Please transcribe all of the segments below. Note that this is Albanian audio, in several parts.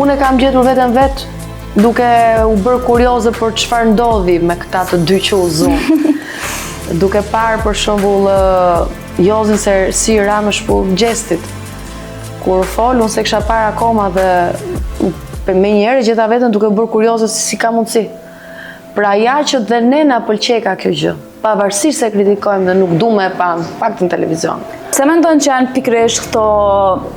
Unë e kam gjetur veten duke u bërë kurioze për çfarë ndodhi me këta të dy quzu. Duke parë për shembull Jozin se si ra më shpull gjestit. Kur fol, unë se kisha parë akoma dhe me njëherë gjeta veten duke bërë kurioze si ka mundësi. Pra ja që dhe ne na pëlqeka kjo gjë, pavarësisht se kritikojmë dhe nuk du me e pa pak në televizion. Se mendon që janë pikërisht këto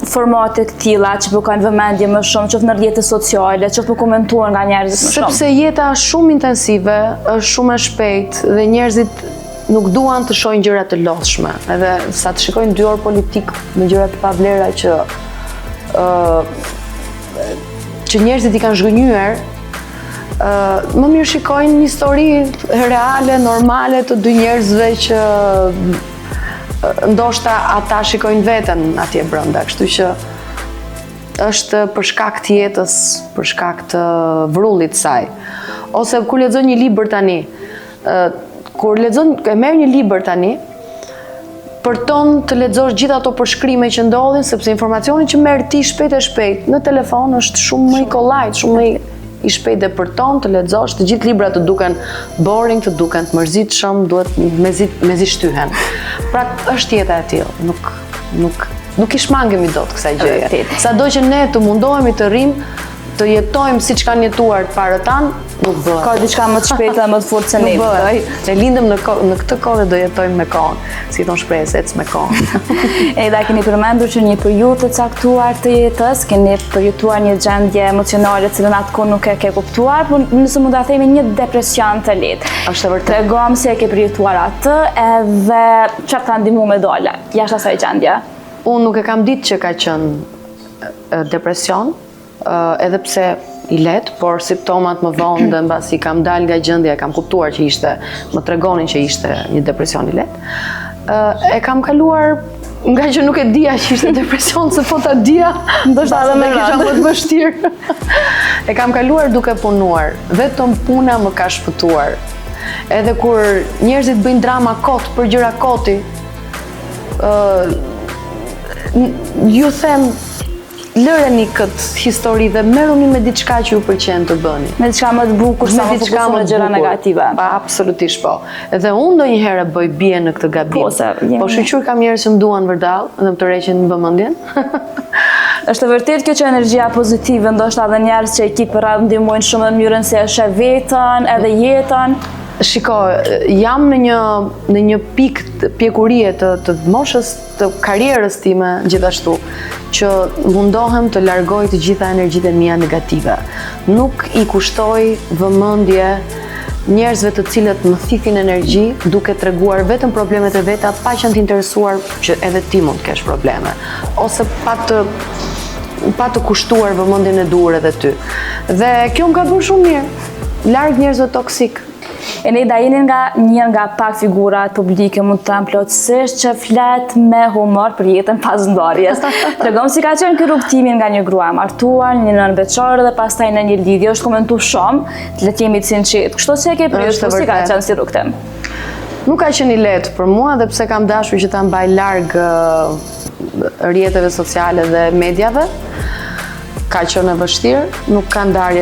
formate të tilla që po kanë vëmendje më shumë, qoftë në rrjetet sociale, që po komentuar nga njerëzit më shumë? Sepse jeta është shumë intensive, është shumë e shpejtë dhe njerëzit nuk duan të shohin gjëra të lodhshme. Edhe sa të shikojnë 2 orë politik me gjëra të pavlera që njerëzit i kanë zhgënjyer, më mirë shikojnë një histori reale, normale të 2 njerëzve që ndoshta ata shikojnë veten atje brenda, kështu që është për shkak të jetës, për shkak të vrullit saj. Ose kur lexon një libër tani, e merr një libër tani, përton të lexosh gjithë ato përshkrime që ndodhin, sepse informacioni që merr ti shpejt e shpejt në telefon është shumë më i kollajt, shumë më i shpejt dhe përton të lexosh, të gjithë librat të duken boring, të duken të mërzitshëm, duhet mezi shtyhen. Pra është jeta e tillë, nuk i shmangemi dot kësaj gjëje. Sado që ne të mundohemi të rrim, të jetojmë siç kanë jetuar parët tanë, nuk bëhet. Ka diçka më të shpejtë dhe më të fortë se ne. Nuk bëhet. Ne lindëm në këtë kohë dhe do jetojmë me kohën. Si thon shprehja, ec me kohën. Edhe keni përmendur që një periudhë të caktuar të jetës, keni përjetuar një gjendje emocionale që në atë kohë nuk e ke kuptuar, por nëse mund ta themi një depresion të lehtë. Është vërtet. Tregom se e ke përjetuar atë edhe çfarë ka ndihmuar me dole jashtë asaj gjendje. Unë nuk e kam ditë që ka qenë depresion, edhe pse i lehtë, por simptomat më vonë dhe mbasi kam dalë nga gjendja, kam kuptuar që më tregonin që ishte një depresion i lehtë. E kam kaluar nga që nuk e dija që ishte depresion, se po ta dija, ndoshta edhe më kisha më të vështirë. E kam kaluar duke punuar, vetëm puna më ka shpëtuar. Edhe kur njerëzit bëjnë drama kot për gjëra koti, ju them, lëreni këtë histori dhe merruni me diçka që ju pëlqen të bëni. Me diçka më të bukur sa më fokusuar në gjëra negative. Absolutisht po. Edhe unë ndonjëherë bëj bie në këtë gabim. Po shoqur kam njerëz që m'duan vërdall dhe më tërheqin në vëmendjen. Është vërtet kjo që energjia pozitive, ndoshta edhe njerëz që ekip për radhë ndihmojnë shumë në mënyrën se e sheh veten, edhe jetën. Shiko, jam në një pikë pjekurie të moshës të karrierës time gjithashtu, që mundohem të largoj të gjitha energjitë e mia negative. Nuk i kushtoj vëmendje njerëzve të cilët më thithin energji duke treguar vetëm problemet e veta pa qenë të interesuar që edhe ti mund të kesh probleme, ose pa të kushtuar vëmendjen e duhur edhe ty. Dhe kjo më ka bërë shumë mirë, larg njerëzve toksik. Eneida, jeni një nga pak figurat publike, mund të them plotësisht, që flet me humor për jetën pas ndarjes. Tregom si ka qenë ky rrugtimi nga një grua e martuar, një nën veçore dhe pastaj në një lidhje. Është komentuar shumë, le të jemi të sinqert. Kështu si e ke pritur, si ka qenë si rrugtim? Nuk ka qenë i lehtë për mua, dhe pse kam dashur që ta mbaj larg rrjeteve sociale dhe mediave. Ka qenë e vështirë, nuk ka ndarje